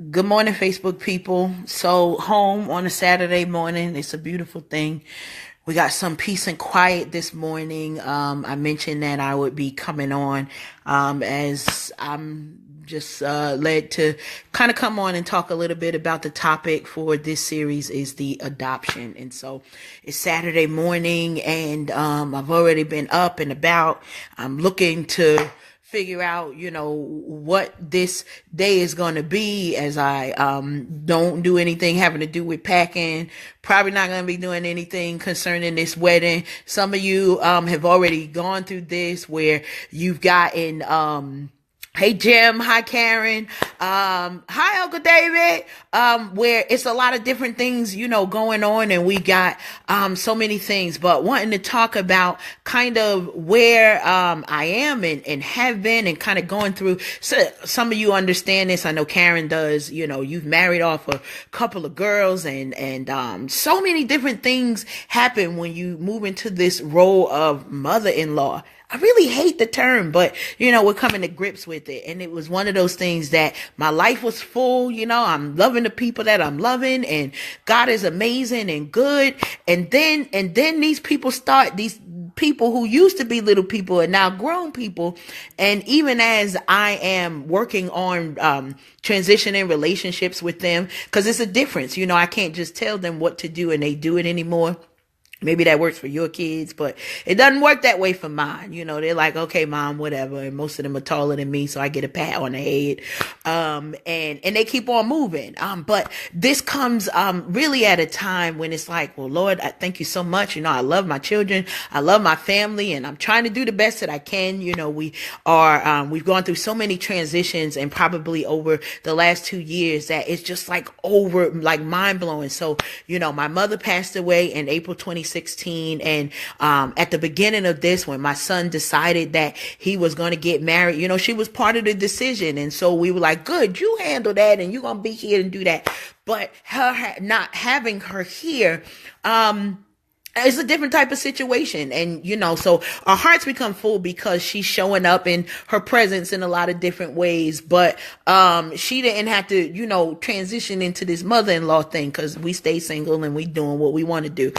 Good morning, Facebook people. So, home on a Saturday morning, it's a beautiful thing. We got some peace and quiet this morning. I mentioned that I would be coming on as I'm just led to kind of come on and talk a little bit about the topic for this series is the adoption. And so it's Saturday morning, and I've already been up and about. I'm looking to figure out, what this day is going to be as I don't do anything having to do with packing. Probably not going to be doing anything concerning this wedding. Some of you have already gone through this where you've gotten hey Jim, hi Karen, hi Uncle David, where it's a lot of different things, going on, and we got so many things, but wanting to talk about kind of where I am and have been and kind of going through. So some of you understand this. I know Karen does. You've married off a couple of girls, and so many different things happen when you move into this role of mother-in-law. I really hate the term, but we're coming to grips with it. And it was one of those things that my life was full. I'm loving the people that I'm loving, and God is amazing and good. And then these people these people who used to be little people are now grown people. And even as I am working on transitioning relationships with them, because it's a difference, I can't just tell them what to do and they do it anymore. Maybe that works for your kids, but it doesn't work that way for mine. They're like, okay, mom, whatever. And most of them are taller than me, so I get a pat on the head. And they keep on moving. But this comes, really at a time when it's like, well, Lord, I thank you so much. I love my children. I love my family, and I'm trying to do the best that I can. We've gone through so many transitions, and probably over the last 2 years that it's just like mind blowing. So, my mother passed away in April 2016. And at the beginning of this, when my son decided that he was going to get married, she was part of the decision. And so we were like, good, you handle that, and you're going to be here and do that. But not having her here, it's a different type of situation. And, so our hearts become full because she's showing up in her presence in a lot of different ways. But, she didn't have to, transition into this mother-in-law thing, because we stay single and we doing what we want to do.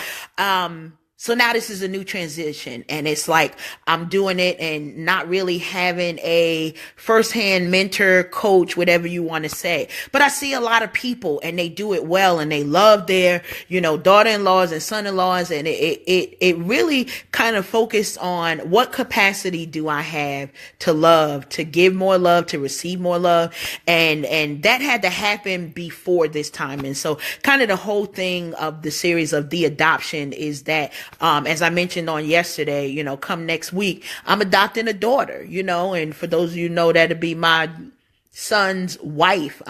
So now this is a new transition, and it's like I'm doing it and not really having a firsthand mentor, coach, whatever you want to say. But I see a lot of people, and they do it well, and they love their, daughter-in-laws and son-in-laws, and it really kind of focused on what capacity do I have to love, to give more love, to receive more love, and that had to happen before this time. And so kind of the whole thing of the series of the adoption is that as I mentioned on yesterday, come next week, I'm adopting a daughter, and for those of you that'd be my son's wife.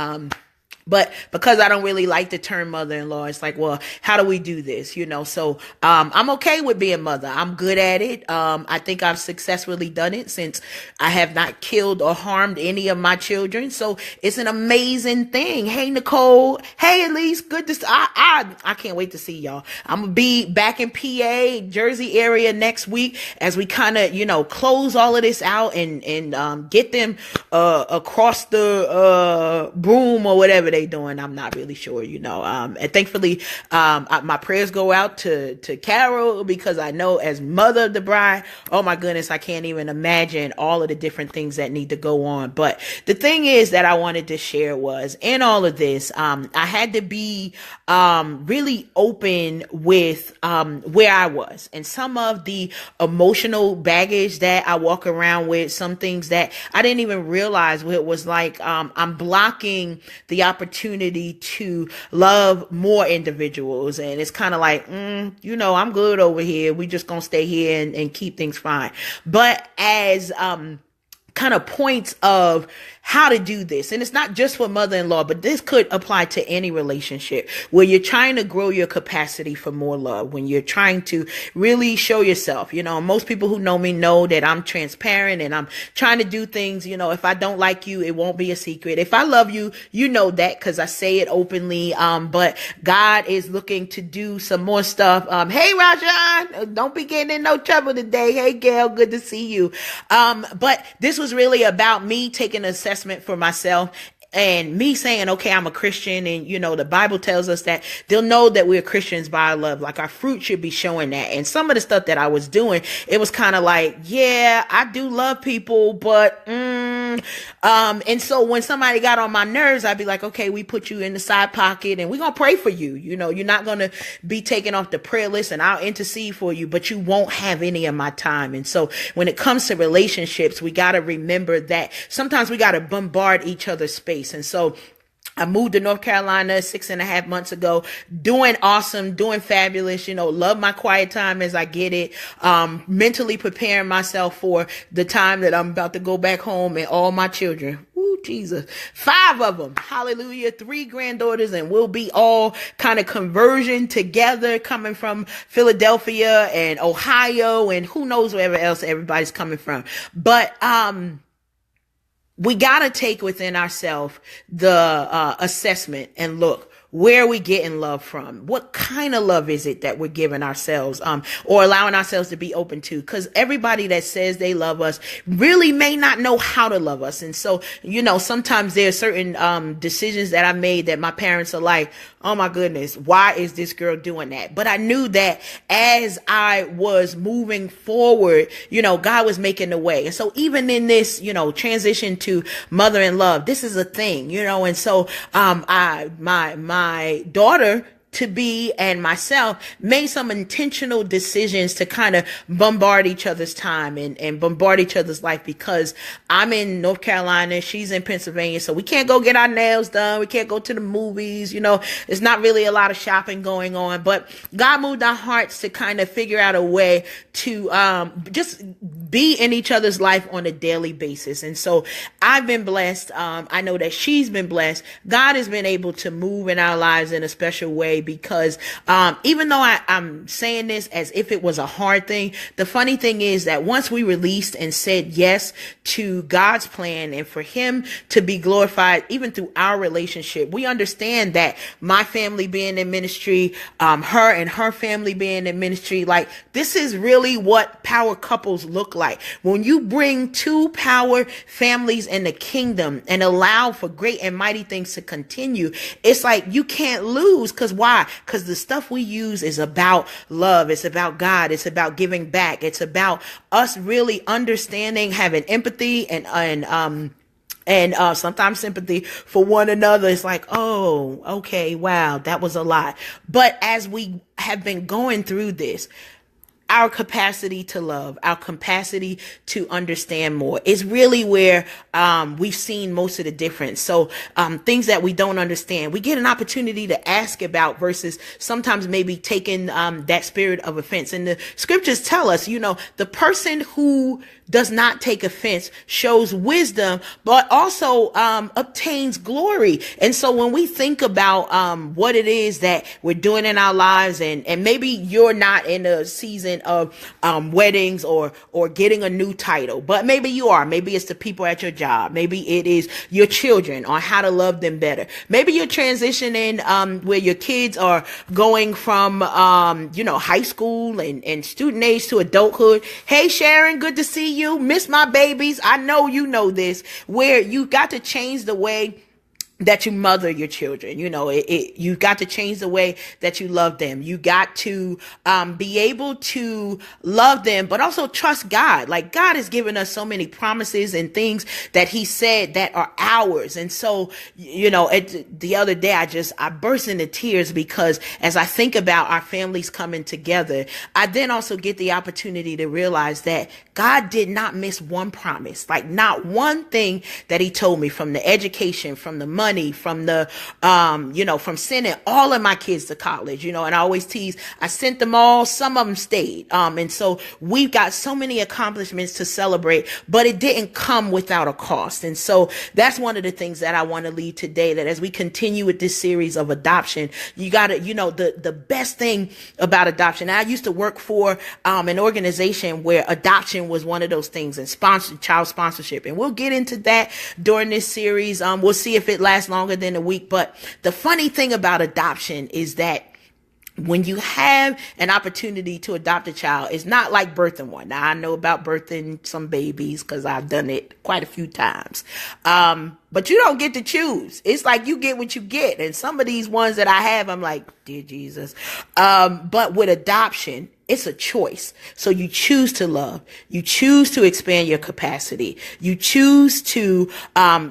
But because I don't really like the term mother-in-law, it's like, well, how do we do this? So, I'm okay with being mother. I'm good at it. I think I've successfully done it since I have not killed or harmed any of my children. So it's an amazing thing. Hey, Nicole. Hey, Elise. Good to see. I can't wait to see y'all. I'm going to be back in PA, Jersey area next week as we kind of, close all of this out and get them, across the, broom or whatever they doing. I'm not really sure, and thankfully, my prayers go out to Carol, because I know as mother of the bride, oh my goodness, I can't even imagine all of the different things that need to go on. But the thing is that I wanted to share was in all of this, I had to be, really open with, where I was and some of the emotional baggage that I walk around with, some things that I didn't even realize what it was like, I'm blocking the opportunity to love more individuals. And it's kind of like, I'm good over here. We just gonna stay here and keep things fine. But as, kind of points of how to do this. And it's not just for mother-in-law, but this could apply to any relationship where you're trying to grow your capacity for more love, when you're trying to really show yourself. Most people who know me know that I'm transparent and I'm trying to do things. If I don't like you, it won't be a secret. If I love you, you know that, because I say it openly. But God is looking to do some more stuff. Hey, Rajan, don't be getting in no trouble today. Hey, Gail, good to see you. But this was really about me taking an assessment for myself And me saying, okay, I'm a Christian, and the Bible tells us that they'll know that we're Christians by our love. Like, our fruit should be showing that. And some of the stuff that I was doing, it was kind of like, yeah, I do love people, but and so when somebody got on my nerves, I'd be like, okay, we put you in the side pocket and we're gonna pray for you. You're not gonna be taken off the prayer list, and I'll intercede for you, but you won't have any of my time. And so when it comes to relationships, we gotta remember that sometimes we gotta bombard each other's space. And so I moved to North Carolina 6.5 months ago, doing awesome, doing fabulous, love my quiet time as I get it, mentally preparing myself for the time that I'm about to go back home and all my children. Ooh, Jesus. 5 of them. Hallelujah. 3 granddaughters, and we'll be all kind of conversion together, coming from Philadelphia and Ohio and who knows wherever else everybody's coming from. But, we got to take within ourselves the assessment and look, where are we getting love from? What kind of love is it that we're giving ourselves, or allowing ourselves to be open to? Because everybody that says they love us really may not know how to love us. And so, sometimes there are certain decisions that I made that my parents are like, oh my goodness, why is this girl doing that? But I knew that as I was moving forward, God was making the way. And so even in this, transition to mother in love, this is a thing, and so, my daughter to be and myself made some intentional decisions to kind of bombard each other's time and bombard each other's life, because I'm in North Carolina, she's in Pennsylvania, so we can't go get our nails done, we can't go to the movies, there's not really a lot of shopping going on. But God moved our hearts to kind of figure out a way to just be in each other's life on a daily basis. And so I've been blessed. I know that she's been blessed. God has been able to move in our lives in a special way, because even though I'm saying this as if it was a hard thing, the funny thing is that once we released and said yes to God's plan and for him to be glorified, even through our relationship, we understand that my family being in ministry, her and her family being in ministry, like, this is really what power couples look like. When you bring 2 power families in the kingdom and allow for great and mighty things to continue, it's like you can't lose. Because why? Because the stuff we use is about love. It's about God. It's about giving back. It's about us really understanding, having empathy and sometimes sympathy for one another. It's like, oh, okay, wow, that was a lot. But as we have been going through this, our capacity to love, our capacity to understand more is really where we've seen most of the difference. So things that we don't understand, we get an opportunity to ask about, versus sometimes maybe taking that spirit of offense. And the scriptures tell us, the person who does not take offense shows wisdom, but also obtains glory. And so when we think about what it is that we're doing in our lives, and maybe you're not in a season of weddings or getting a new title, but maybe you are. Maybe it's the people at your job. Maybe it is your children, on how to love them better. Maybe you're transitioning where your kids are going from high school and student age to adulthood. Hey Sharon, good to see you. Miss my babies. I know you know this, where you got to change the way that you mother your children. You got to change the way that you love them. You got to be able to love them, but also trust God. Like, God has given us so many promises and things that he said that are ours. And so, the other day, I burst into tears, because as I think about our families coming together, I then also get the opportunity to realize that God did not miss one promise, like not one thing that he told me, from the education, from the money, from the, from sending all of my kids to college, and I always tease, I sent them all, some of them stayed. And so we've got so many accomplishments to celebrate, but it didn't come without a cost. And so that's one of the things that I want to leave today, that as we continue with this series of adoption, you got to, the best thing about adoption. I used to work for an organization where adoption was one of those things, and child sponsorship. And we'll get into that during this series. We'll see if it lasts longer than a week. But the funny thing about adoption is that when you have an opportunity to adopt a child, it's not like birthing one. Now, I know about birthing some babies because I've done it quite a few times. But you don't get to choose. It's like you get what you get. And some of these ones that I have, I'm like, dear Jesus. But with adoption, it's a choice. So you choose to love. You choose to expand your capacity. You choose to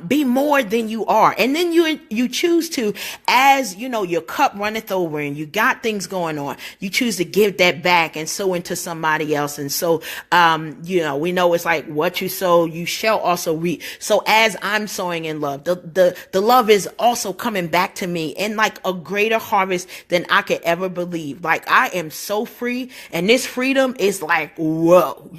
be more than you are. And then you choose to, as you know, your cup runneth over and you got things going on, you choose to give that back and sow into somebody else. And so, we know it's like what you sow, you shall also reap. So as I'm sowing in love, the love is also coming back to me in like a greater harvest than I could ever believe. Like I am so free. And this freedom is like, whoa,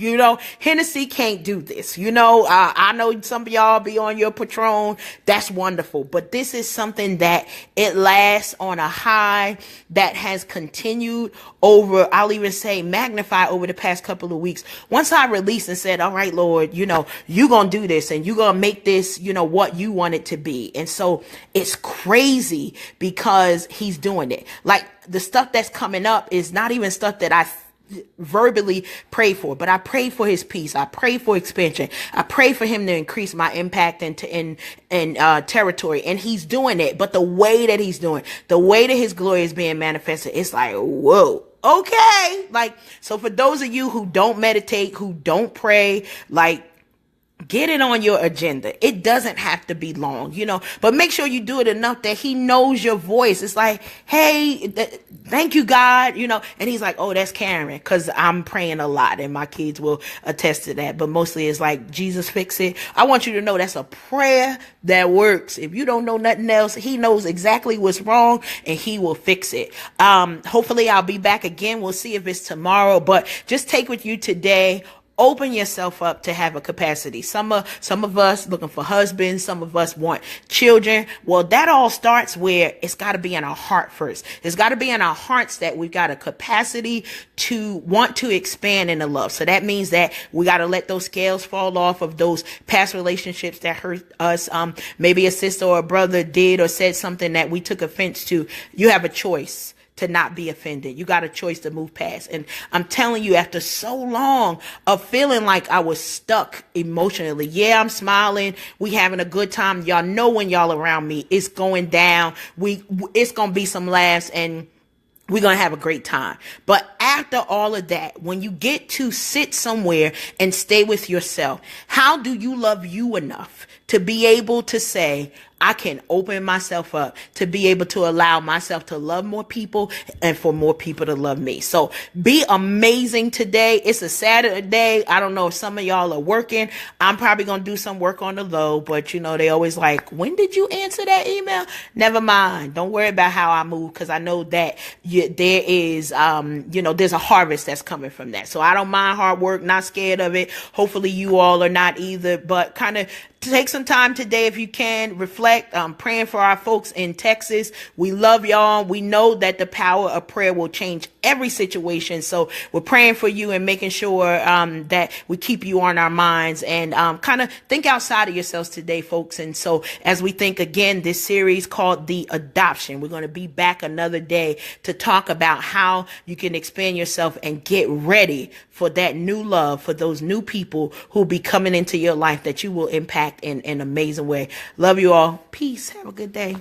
Hennessy can't do this. I know some of y'all be on your Patron. That's wonderful. But this is something that it lasts on a high that has continued over, I'll even say magnified over the past couple of weeks. Once I released and said, all right, Lord, you going to do this and you going to make this, what you want it to be. And so it's crazy because he's doing it. Like the stuff that's coming up is not even stuff that I verbally pray for, but I pray for his peace. I pray for expansion. I pray for him to increase my impact in territory. And he's doing it. But the way that he's doing, the way that his glory is being manifested, it's like, whoa. Okay. Like, so for those of you who don't meditate, who don't pray, like, get it on your agenda. It doesn't have to be long, but make sure you do it enough that he knows your voice. It's like, hey, thank you, God, and he's like, oh, that's Karen, because I'm praying a lot and my kids will attest to that. But mostly it's like, Jesus, fix it. I want you to know that's a prayer that works. If you don't know nothing else, he knows exactly what's wrong and he will fix it. Hopefully I'll be back again. We'll see if it's tomorrow, but just take with you today. Open yourself up to have a capacity. Some of us looking for husbands. Some of us want children. Well, that all starts where it's got to be in our heart first. It's got to be in our hearts that we've got a capacity to want to expand in the love. So that means that we got to let those scales fall off of those past relationships that hurt us. Maybe a sister or a brother did or said something that we took offense to. You have a choice to not be offended. You got a choice to move past. And I'm telling you, after so long of feeling like I was stuck emotionally, yeah, I'm smiling. We having a good time. Y'all know when y'all around me, it's going down. It's going to be some laughs and we're going to have a great time. But after all of that, when you get to sit somewhere and stay with yourself, how do you love you enough to be able to say, I can open myself up to be able to allow myself to love more people and for more people to love me. So be amazing today. It's a Saturday. I don't know if some of y'all are working. I'm probably going to do some work on the low, but they always like, when did you answer that email? Never mind. Don't worry about how I move. Cause I know that there is, there's a harvest that's coming from that. So I don't mind hard work, not scared of it. Hopefully you all are not either, but kind of take some time today if you can reflect. Praying for our folks in Texas. We love y'all. We know that the power of prayer will change every situation. So we're praying for you and making sure that we keep you on our minds and kind of think outside of yourselves today, folks. And so as we think again, this series called The Adoption, we're going to be back another day to talk about how you can expand yourself and get ready for that new love, for those new people who will be coming into your life that you will impact in an amazing way. Love you all. Peace. Have a good day.